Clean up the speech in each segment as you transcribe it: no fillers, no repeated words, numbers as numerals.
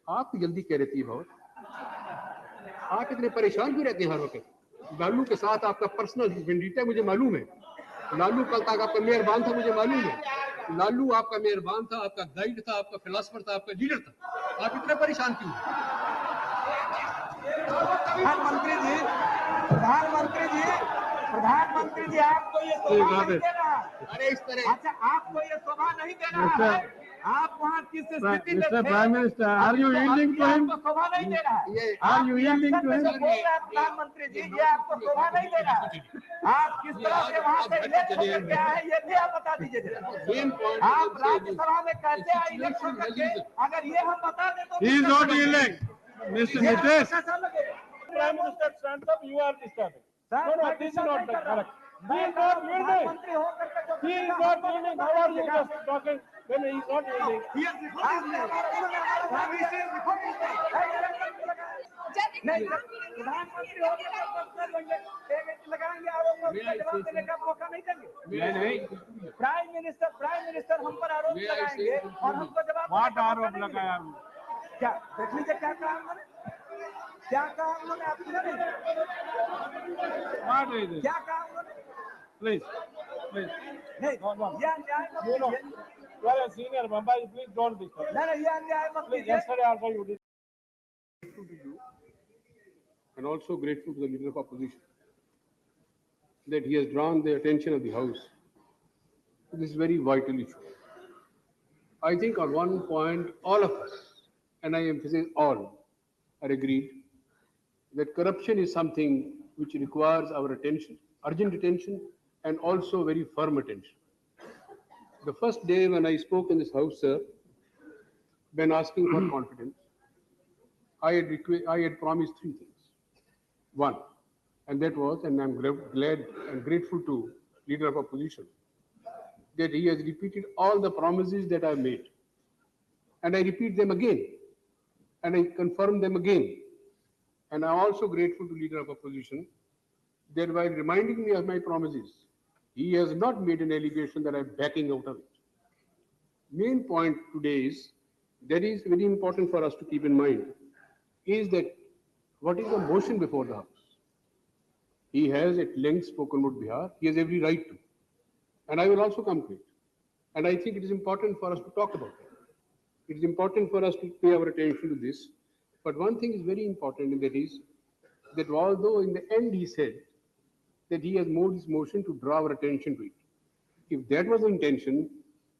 आप जल्दी क्या रहती है बहुत? आप इतने परेशान क्यों रहते हैं हर वक्त? लालू के साथ आपका पर्सनल वेंडिटा मुझे मालूम है। लालू कल तक आपका मेहरबान था, मुझे मालूम है। लालू आपका मेहरबान था, आपका गाइड था, आपका फिलोसफर था, आपका लीडर था। आप इतने परेशान क्यों? प्रधानमंत्री जी आपको ये शोभा नहीं दे रहा। अरे इस तरह अच्छा, आपको ये शोभा नहीं दे रहा है। आप वहाँ किस स्थिति में थे? Prime Minister, are you yielding to him? आपको शोभा नहीं दे रहा है। Are you yielding to him? प्रधानमंत्री जी, ये आपको शोभा नहीं दे रहा है। आप किस तरह से वहाँ से इलेक्ट होकर के आए, ये भी आप बता दीजिए जरा। आप राज्यसभा में कैसे आए इलेक्ट होकर के? अगर ये हम बता दें तो He is not yielding. Mr. Nitish. Prime Minister stands up, you are disturbing. No, this is not correct. He is not yielding. प्रधानमंत्री होकर के जो He is not yielding. How are you just talking when he is not yielding? नहीं, प्रधानमंत्री होकर लगाएंगे आरोप का जवाब देने का मौका नहीं देंगे। नहीं। प्राइम मिनिस्टर हम पर आरोप लगाएंगे और हमको जवाब What आरोप लगाया? क्या देख लीजिए क्या कहा उन्होंने, क्या कहा उन्होंने, आप सुना नहीं? What is it? क्या कहा उन्होंने? Please. नहीं, यह अन्याय मत You know, कीजिए। you are a senior member, please don't disturb. नहीं, यह अन्याय मत Please, कीजिए। yesterday also you did. and also grateful to the leader of opposition that he has drawn the attention of the House to this very vital issue. I think on one point, all of us, and I emphasize all, are agreed that corruption is something which requires our attention, urgent attention, and also very firm attention. The first day when I spoke in this House, sir, when asking for confidence, I had promised three things. One, and that was, and I'm glad and grateful to leader of opposition, that he has repeated all the promises that I made. And I repeat them again, and I confirm them again. And I'm also grateful to leader of opposition that while reminding me of my promises, he has not made an allegation that I'm backing out of it. Main point today is, that is very important for us to keep in mind, is that what is the motion before the House? He has at length spoken about Bihar. He has every right to. And I will also come to it. And I think it is important for us to talk about it. It is important for us to pay our attention to this. But one thing is very important, and that is that although in the end he said that he has moved his motion to draw our attention to it. If that was the intention,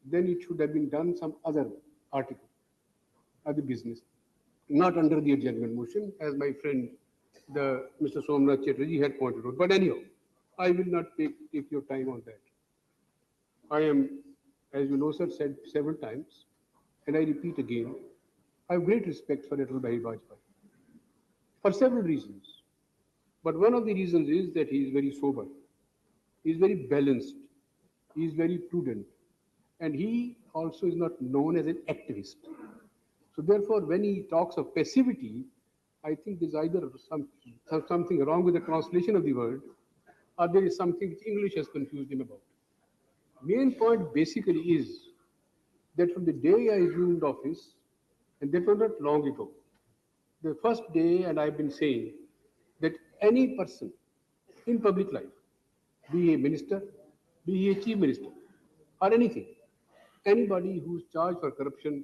then it should have been done some other article, other business, not under the adjournment motion, as my friend, the Mr. Somnath Chatterjee had pointed out. But anyhow, I will not take your time on that. I am, as you know, sir, said several times, and I repeat again, I have great respect for Atal Bihari Vajpayee for several reasons. But one of the reasons is that he is very sober, he is very balanced, he is very prudent, and he also is not known as an activist. So therefore, when he talks of passivity, I think there's either something wrong with the translation of the word, or there is something which English has confused him about. Main point basically is that from the day I assumed office, and that was not long ago, the first day, and I've been saying that any person in public life, be he a minister, be he a chief minister, or anything, anybody who is charged for corruption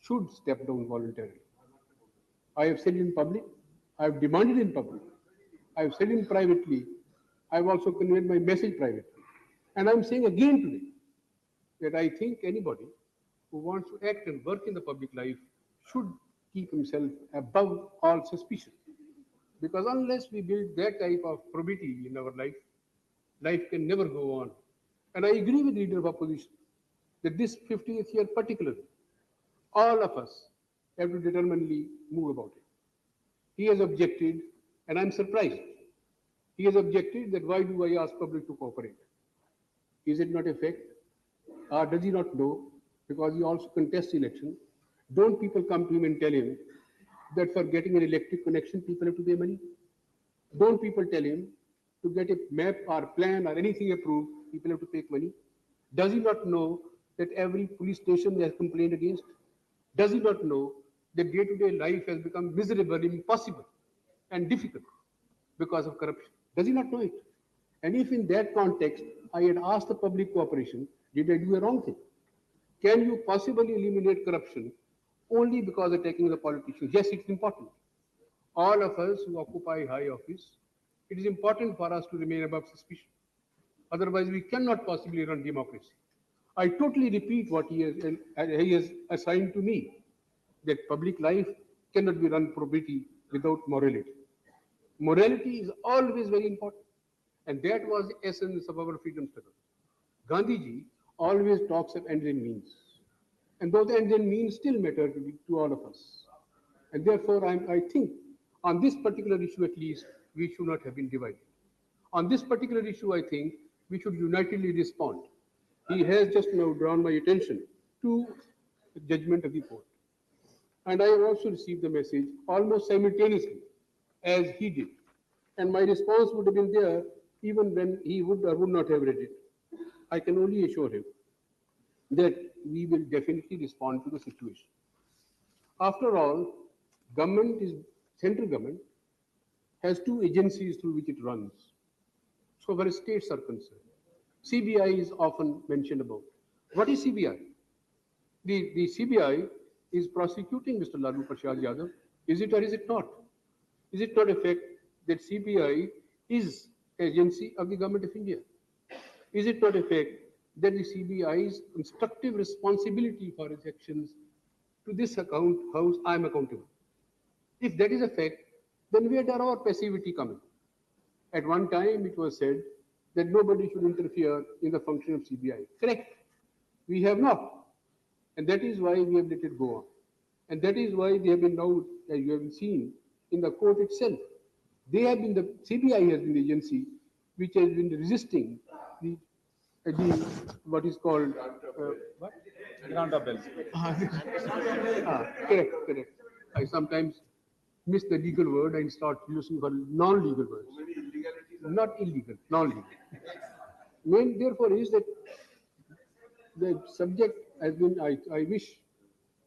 should step down voluntarily. I have said it in public, I have demanded in public, I have said it privately, I have also conveyed my message privately. And I'm saying again today that I think anybody who wants to act and work in the public life should keep himself above all suspicion. Because unless we build that type of probity in our life, life can never go on. And I agree with the leader of opposition that this 50th year particularly, all of us have to determinedly move about it. He has objected, and I'm surprised. He has objected that why do I ask public to cooperate? Is it not a fact? Or does he not know? Because he also contests election. Don't people come to him and tell him that for getting an electric connection, people have to pay money? Don't people tell him to get a map or plan or anything approved, people have to pay money? Does he not know that every police station they have complained against? Does he not know the day-to-day life has become miserable, impossible, and difficult because of corruption. Does he not know it? And if in that context I had asked the public cooperation, did I do a wrong thing? Can you possibly eliminate corruption only because attacking the politicians? Yes, it's important. All of us who occupy high office, it is important for us to remain above suspicion. Otherwise, we cannot possibly run democracy. I totally repeat what he has assigned to me, that public life cannot be run probity without morality. Morality is always very important. And that was the essence of our freedom struggle. Gandhiji always talks of ends and means. And those ends and means still matter to all of us. And therefore, I think on this particular issue at least, we should not have been divided. On this particular issue, I think we should unitedly respond. He has just now drawn my attention to the judgment of the court. And I have also received the message almost simultaneously as he did. And my response would have been there even when he would or would not have read it. I can only assure him that we will definitely respond to the situation. After all, central government has two agencies through which it runs. So where states are concerned, CBI is often mentioned about. What is CBI? The CBI is prosecuting Mr. Lalu Prasad Yadav. Is it or is it not? Is it not a fact that CBI is agency of the government of India? Is it not a fact that the CBI's constructive responsibility for its actions to this house, I am accountable? If that is a fact, then where does our passivity come in? At one time, it was said that nobody should interfere in the function of CBI. Correct. We have not. And that is why we have let it go on. And that is why they have been now, as you have seen, in the court itself. They have been CBI has been the agency which has been resisting the what is called, what? Grant of bells. Correct. I sometimes miss the legal word and start using for non-legal words. Not illegal, non-legal. Main, therefore, is that the subject has been, I wish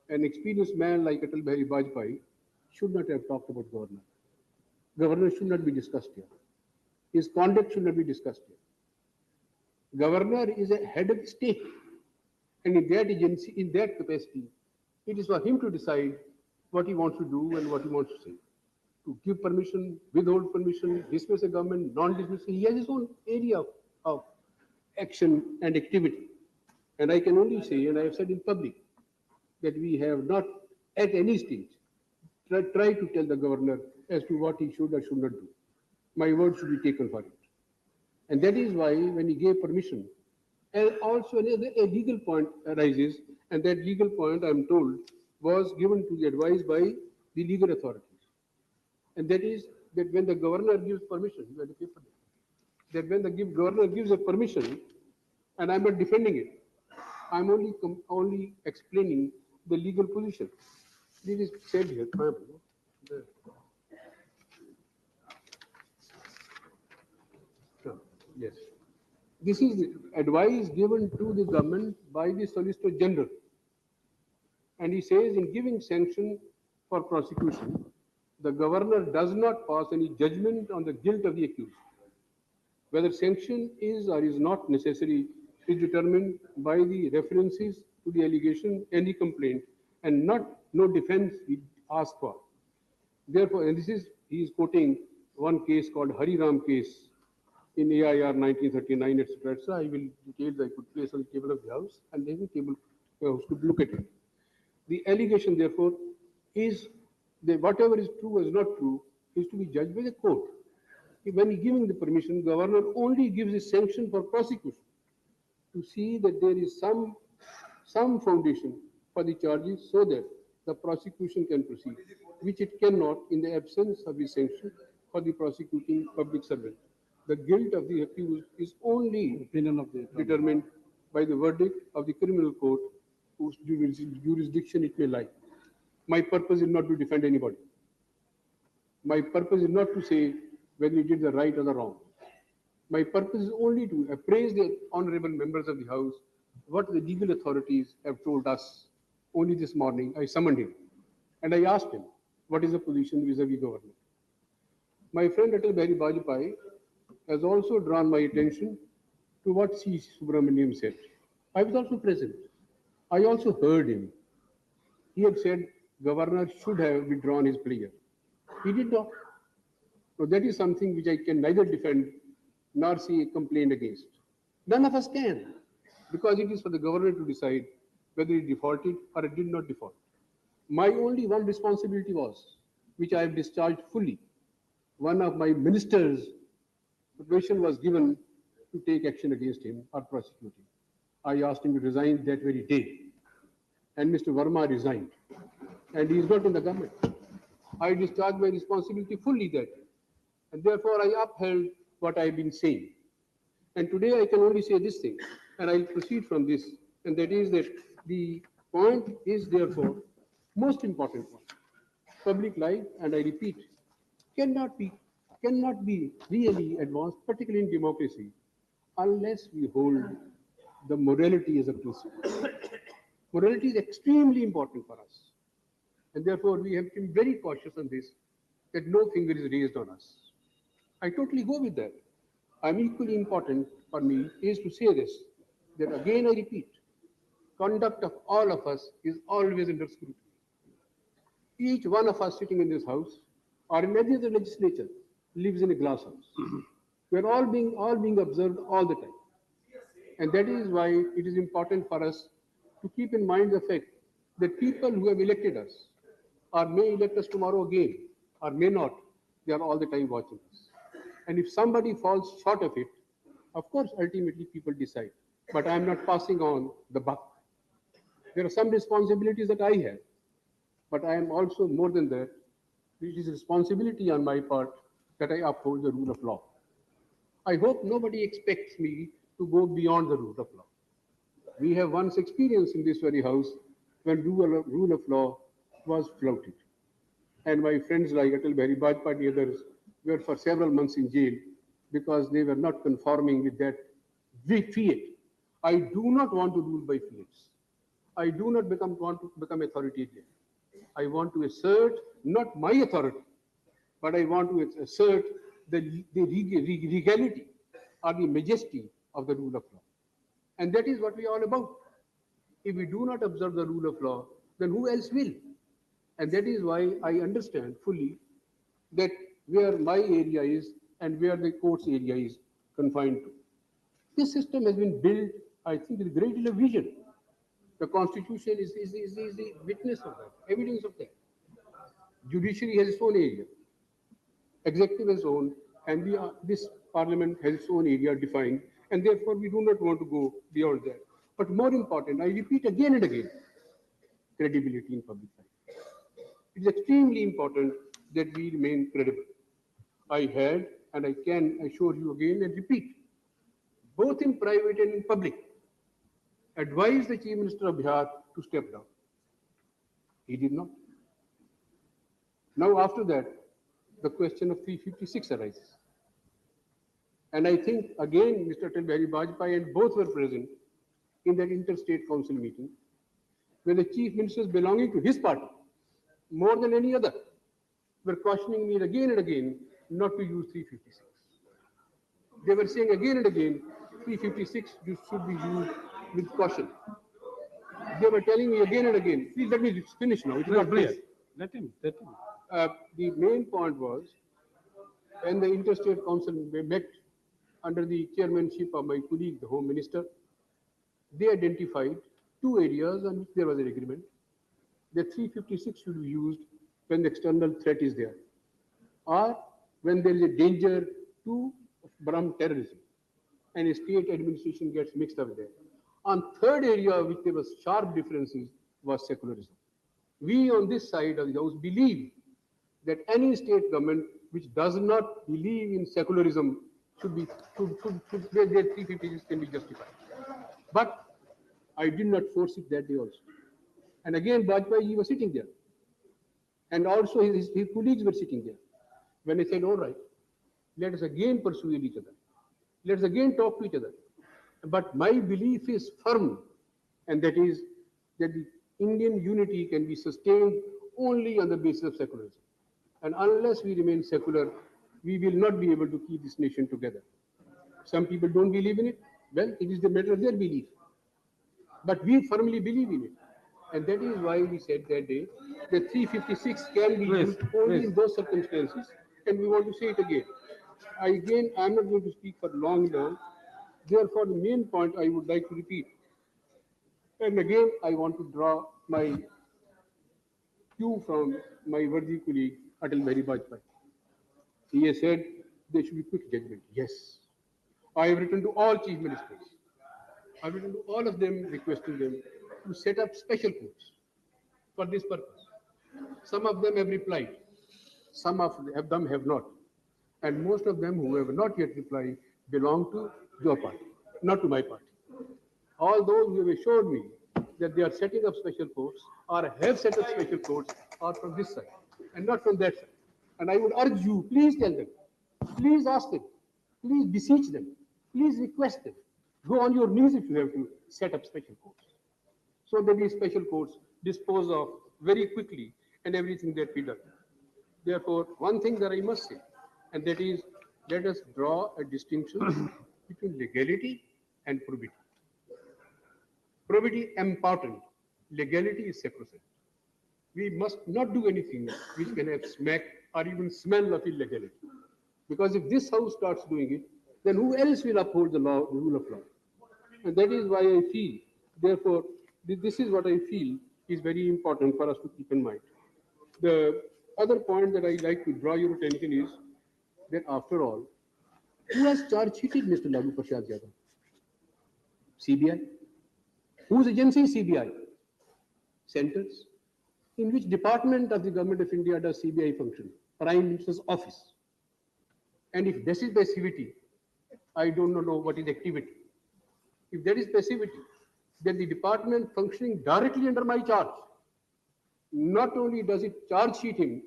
an experienced man like Atal Bihari Vajpayee should not have talked about governor. Governor should not be discussed here. His conduct should not be discussed here. Governor is a head of the state. And in that agency, in that capacity, it is for him to decide what he wants to do and what he wants to say. To give permission, withhold permission, dismiss a government, non-dismiss. He has his own area of action and activity. And I can only say, and I have said in public, that we have not at any stage tried to tell the governor as to what he should or should not do. My word should be taken for it. And that is why when he gave permission, and also a legal point arises, and that legal point, I am told, was given to the advice by the legal authorities. And that is that when the governor gives permission, you have to pay for that. That when the governor gives a permission, and I'm not defending it, I'm only explaining the legal position. This is said here. Yes. This is advice given to the government by the Solicitor General. And he says in giving sanction for prosecution, the governor does not pass any judgment on the guilt of the accused. Whether sanction is or is not necessary is determined by the references to the allegation, any complaint, and no defense we ask for. Therefore, and he is quoting one case called Hari Ram case in AIR 1939, etc. So I will details I could place on the table of the house, and then the table house could look at it. The allegation, therefore, is that whatever is true or is not true is to be judged by the court. When giving the permission, governor only gives a sanction for prosecution to see that there is some foundation for the charges so that the prosecution can proceed, which it cannot in the absence of the sanction for the prosecuting public servant. The guilt of the accused is only determined by the verdict of the criminal court whose jurisdiction it may lie. My purpose is not to defend anybody. My purpose is not to say whether he did the right or the wrong. My purpose is only to appraise the honorable members of the House what the legal authorities have told us. Only this morning I summoned him. And I asked him, what is the position vis-a-vis government? My friend Atal Bihari Vajpayee has also drawn my attention to what C. Subramaniam said. I was also present. I also heard him. He had said governor should have withdrawn his plea. He did not. So that is something which I can neither defend nor see a complaint against. None of us can, because it is for the governor to decide whether he defaulted or it did not default. My only one responsibility was, which I have discharged fully. One of my ministers, permission was given to take action against him or prosecute him. I asked him to resign that very day, and Mr. Verma resigned, and he is not in the government. I discharged my responsibility fully that day, and therefore I upheld what I have been saying. And today I can only say this thing, and I'll proceed from this, and that is that the point is therefore most important point. Public life, and I repeat, cannot be really advanced, particularly in democracy, unless we hold the morality as a principle. Morality is extremely important for us, and therefore we have to be very cautious on this, that no finger is raised on us. I totally go with that. I'm equally important for me is to say this, that again I repeat, conduct of all of us is always under scrutiny. Each one of us sitting in this house or in any other legislature lives in a glass house. We're all being observed all the time. And that is why it is important for us to keep in mind the fact that people who have elected us or may elect us tomorrow again or may not, they are all the time watching us. And if somebody falls short of it, of course, ultimately people decide. But I am not passing on the buck. There are some responsibilities that I have, but I am also more than that. It is responsibility on my part that I uphold the rule of law. I hope nobody expects me to go beyond the rule of law. We have once experienced in this very house when rule of law was flouted. And my friends like Atal Bihari Vajpayee and others were for several months in jail because they were not conforming with that fiat. I do not want to rule by fiats. I do not want to become authoritarian. I want to assert not my authority, but I want to assert the regality or the majesty of the rule of law. And that is what we are all about. If we do not observe the rule of law, then who else will? And that is why I understand fully that where my area is and where the court's area is confined to. This system has been built, I think, with great deal of vision. The Constitution is the witness of that, evidence of that. Judiciary has its own area. Executive has its own, and this Parliament has its own area defined, and therefore we do not want to go beyond that. But more important, I repeat again and again, credibility in public life. It is extremely important that we remain credible. I had, and I can assure you again and repeat, both in private and in public, advised the Chief Minister of Bihar to step down. He did not. Now, after that, the question of 356 arises. And I think, again, Mr. Atal Bihari Vajpayee and both were present in that interstate council meeting, where the chief ministers belonging to his party, more than any other, were cautioning me again and again not to use 356. They were saying again and again, 356 should be used with caution. They were telling me again and again, please let me finish now, it is not clear. Let him. The main point was, when the interstate council met under the chairmanship of my colleague, the Home Minister, they identified two areas on which there was an agreement. The 356 should be used when the external threat is there, or when there is a danger to Brahm terrorism, and a state administration gets mixed up there. On third area, which there was sharp differences, was secularism. We on this side of the house believe that any state government which does not believe in secularism should their 356 can be justified. But I did not force it that day also. And again, Vajpayee was sitting there. And also his colleagues were sitting there. When I said, all right, let us again persuade each other. Let us again talk to each other. But my belief is firm, and that is that the Indian unity can be sustained only on the basis of secularism. And unless we remain secular, we will not be able to keep this nation together. Some people don't believe in it. Well, it is the matter of their belief. But we firmly believe in it. And that is why we said that day that 356 can be used only in those circumstances. And we want to say it again. I'm not going to speak for long now. Therefore, the main point I would like to repeat. And again, I want to draw my cue from my worthy colleague, Atal Bihari Vajpayee. He has said there should be quick judgment. Yes. I have written to all chief ministers. I have written to all of them, requesting them to set up special courts for this purpose. Some of them have replied. Some of them have not. And most of them who have not yet replied belong to your party, not to my party. All those who have assured me that they are setting up special courts or have set up special courts are from this side and not from that side. And I would urge you, please tell them, please ask them, please beseech them, please request them. Go on your knees if you have to set up special courts. So that these special courts dispose of very quickly and everything that be done. Therefore, one thing that I must say, and that is, let us draw a distinction between legality and probity. Probity important, legality is sacrosanct. We must not do anything which can have smack or even smell of illegality. Because if this house starts doing it, then who else will uphold the law, the rule of law? And that is why I feel, therefore, this is what I feel is very important for us to keep in mind. The other point that I like to draw your attention is that after all, who has charge sheeted Mr. Lalu Prasad Yadav? CBI? Whose agency is CBI? Centers? In which department of the government of India does CBI function? Prime Minister's office. And if this is passivity, I don't know what is activity. If that is passivity, then the department functioning directly under my charge, not only does it charge sheet him,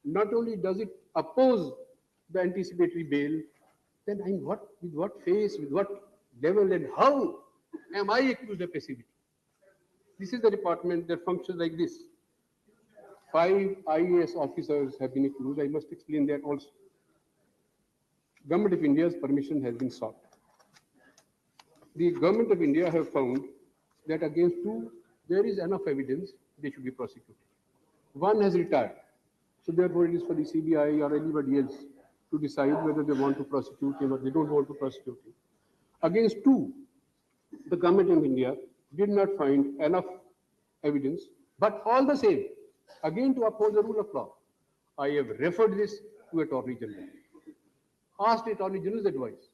not only does it oppose the anticipatory bail, then with what face, with what level and how am I accused of passivity? This is the department that functions like this. 5 IAS officers have been accused. I must explain that also. Government of India's permission has been sought. The Government of India have found that against 2, there is enough evidence they should be prosecuted. 1 has retired. So therefore it is for the CBI or anybody else to decide whether they want to prosecute him or they don't want to prosecute him. Against 2, the Government of India did not find enough evidence, but all the same, again to uphold the rule of law, I have referred this to Attorney General. Asked Attorney General's advice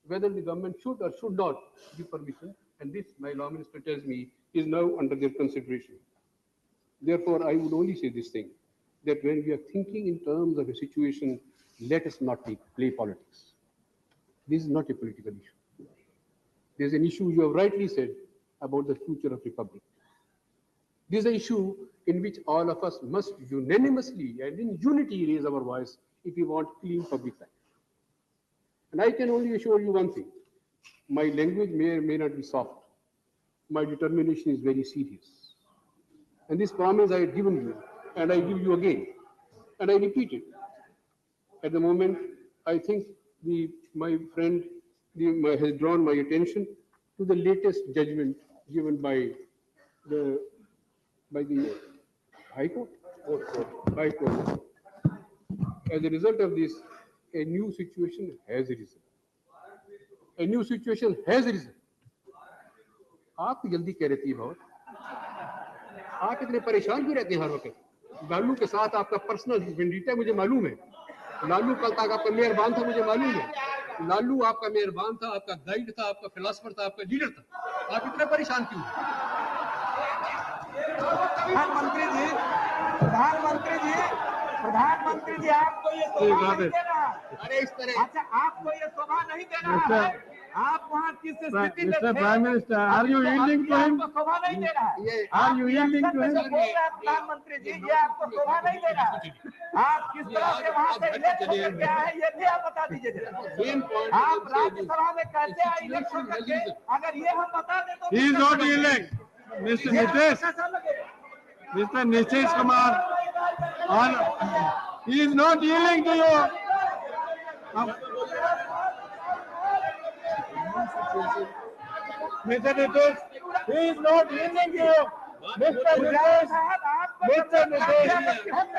whether the government should or should not give permission, and this, my law minister tells me, is now under their consideration. Therefore, I would only say this thing, that when we are thinking in terms of a situation, let us not play politics. This is not a political issue. There is an issue, you have rightly said, about the future of Republic. This is an issue in which all of us must unanimously and in unity raise our voice if we want clean public life. And I can only assure you one thing. My language may or may not be soft. My determination is very serious. And this promise I had given you, and I give you again, and I repeat it. At the moment, I think my friend has drawn my attention to the latest judgment given by the High Court. High Court. As a result of this, a new situation has arisen. A new situation has arisen. आप जल्दी कह रही है बहुत. आप इतने परेशान क्यों रहते हैं हर वक्त? लालू के साथ आपका पर्सनल वेंडिटा है, मुझे मालूम है. लालू कल तक आपका मेहरबान था, मुझे मालूम है. लालू आपका मेहरबान था, आपका गाइड था, आपका फिलोसफर था, आपका लीडर था. आप इतने परेशान क्यों? प्रधानमंत्री जी आपको ये शोभा नहीं देना है। अरे इस तरह अच्छा, आपको ये शोभा नहीं देना है। आप वहाँ किस स्थिति में थे? Mr. Prime Minister, are you yielding to him? आपको शोभा नहीं देना है। Are you yielding to him? प्रधानमंत्री जी, ये आपको शोभा नहीं देना है। आप किस तरह से वहाँ से इलेक्ट होकर के आए, ये भी आप बता दीजिए जरा। आप राज्यसभा में कैसे आए इलेक्ट होकर के? अगर ये हम बता दें तो He is not yielding. Mr. Nitish, Mr. Nitish Kumar, he is not yielding to you. Mr. Nitish, he is not yielding to you. Mr. Nitish, Mr. Nitish,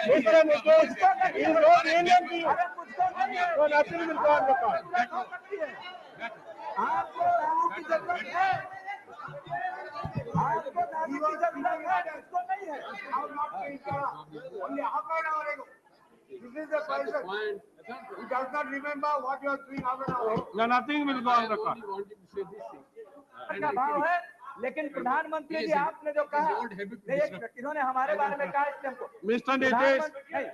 Mr. Nitish, he is not yielding to you. So nothing will go on record. आपको दारू की जरूरत है, आपको दारू की जरूरत है, इसको नहीं है। This is the person. He does not remember what you are doing half an hour ago. No, nothing will go on record. I only wanted to say this thing. का भाव है, लेकिन प्रधानमंत्री जी आपने जो कहा, इन्होंने हमारे बारे में कहा इसलिए हमको। Mr. Nitish,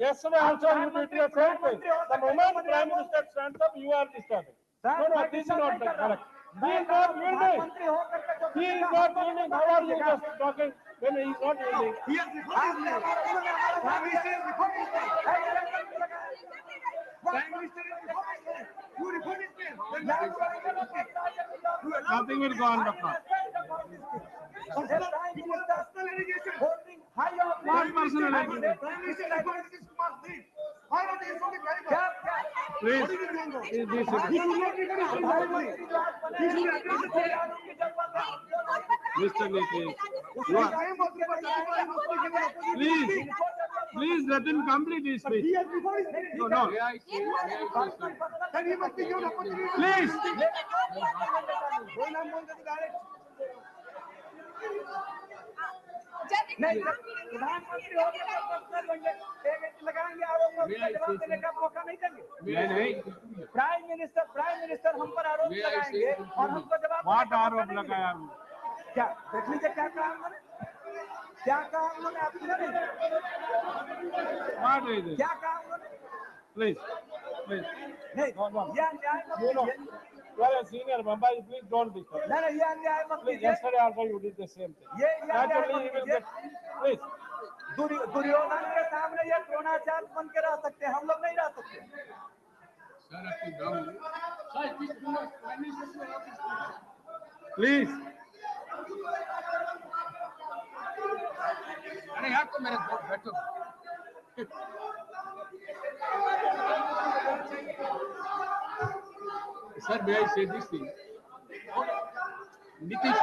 Yesterday also you did the same thing. The moment Prime Minister stands up, you are disturbing. No, this is not correct. He is not yielding. मंत्री होकर के जो He is not yielding. How are you just talking when he is not yielding? nothing will go on record. What personal allegation? Please, please, Mr. Nitish, please let him complete his speech. No, no, May I say, please. नहीं, प्रधानमंत्री होकर लगाएंगे आरोप जवाब देने का मौका नहीं देंगे। नहीं, प्राइम मिनिस्टर हम पर आरोप May I लगाएंगे say- और हमको जवाब What देने का मौका आरोप नहीं लगाया? देंगे। क्या देख लीजिए क्या कहा उन्होंने, क्या कहा उन्होंने, आप सुने नहीं? What is it? क्या कहा उन्होंने? Please, please. नहीं, यह अन्याय मत You know, कीजिए। you are a senior member. Please don't disturb. नहीं, यह अन्याय मत Please, कीजिए। yesterday also you did the same thing. ये अन्याय Naturally, मत he will कीजिए। get. Please. दुर्योधन के सामने ये द्रोणाचार्य बन के रह सकते हैं, हम लोग नहीं रह सकते। sir, up and down. Sir, this is not Prime Minister's office. Please. अरे यार तो मेरे को बैठो। Sir, may I say this thing? Nitish,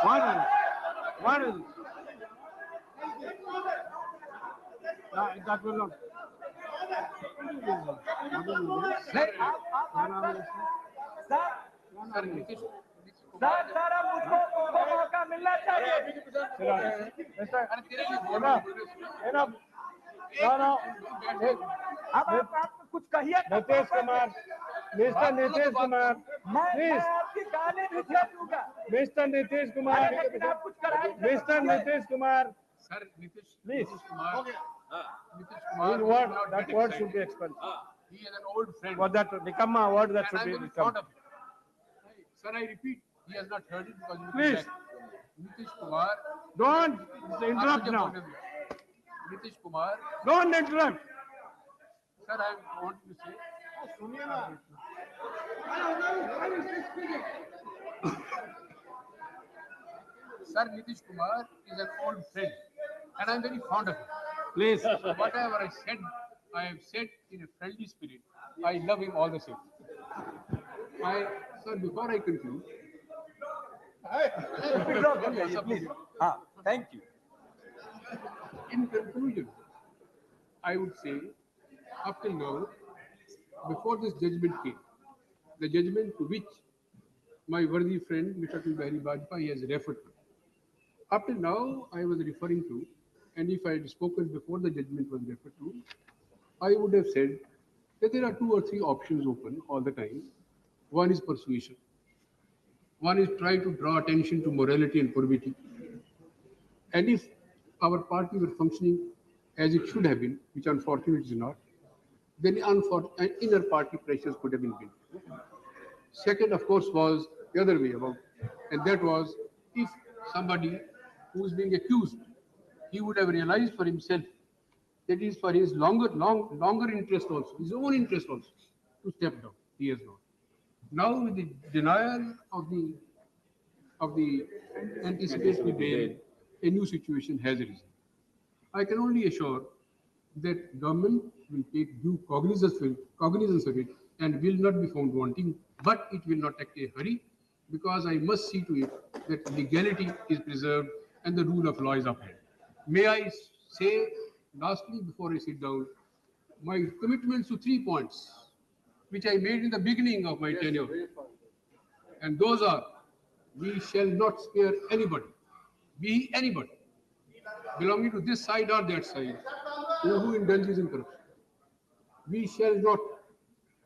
What is it? What is it? That will not. नहीं, आप सर sir, Nitish, सर अब मुझको मौका मिलना चाहिए। अरे तेरे लिए Enough. Enough. No, no. अब आप कुछ कहिए। Nitish Kumar. Mr. Nitish Kumar. मैं Please. आपकी गाली भी दे दूंगा, Mr. Nitish Kumar. लेकिन आप कुछ कराएंगे। Mr. Nitish Kumar. sir, Nitish, Please. Nitish Kumar, Nitish His Kumar, word, should not that get word excited. should be expelled. He is an old friend. What that, become a word that And should I'm be very become. fond of him. Sir, I repeat, he has not heard it because he will Please. be back. Nitish Kumar. Don't interrupt Ask your now. point of view. Nitish Kumar, Don't interrupt. sir, I want to say. Sir, Nitish Kumar is an old friend, and I'm very fond of him. Please. Whatever I have said in a friendly spirit. I love him all the same. Sir, before I conclude, please हाँ, thank you. in conclusion, I would say, up till now, before this judgment came, the judgment to which my worthy friend, Mr. Atal Bihari Vajpayee, has referred to. Up till now, I was referring to, and if I had spoken before the judgment was referred to, I would have said that there are 2 or 3 options open all the time. One is persuasion. One is try to draw attention to morality and probity. And if our party were functioning as it should have been, which unfortunately is not, then inner party pressures could have been built. Second, of course, was the other way about, and that was if somebody who is being accused, he would have realized for himself that it is for his longer interest also, his own interest also, to step down. He has not. Now, with the denial of the anticipatory bail, a new situation has arisen. I can only assure that government will take due cognizance of it and will not be found wanting, but it will not act in a hurry, because I must see to it that legality is preserved and the rule of law is upheld. May I say, lastly, before I sit down, my commitments to 3 points, which I made in the beginning of my tenure. And those are, we shall not spare anybody, be anybody, belonging to this side or that side, who indulges in corruption.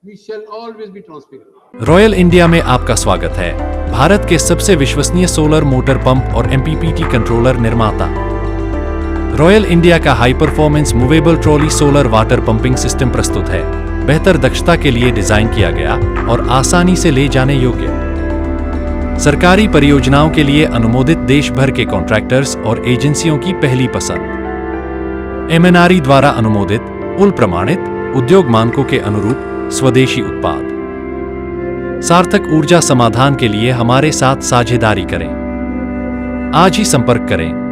We shall always be transparent. Royal India में आपका स्वागत है। भारत के सबसे विश्वसनीय solar motor pump और MPPT controller निर्माता। Royal India का high performance movable trolley solar water pumping system प्रस्तुत है। बेहतर दक्षता के लिए डिजाइन किया गया और आसानी से ले जाने योग्य। सरकारी परियोजनाओं के लिए अनुमोदित देश भर के कॉन्ट्रैक्टर्स और एजेंसियों की पहली पसंद। MNRE द्वारा अनुमोदित, उल प्रमाणित, उद्योग मानकों के अनुरूप स्वदेशी उत्पाद। सार्थक ऊर्जा समाधान के लिए हमारे साथ साझेदारी करें। आज ही संपर्क करें।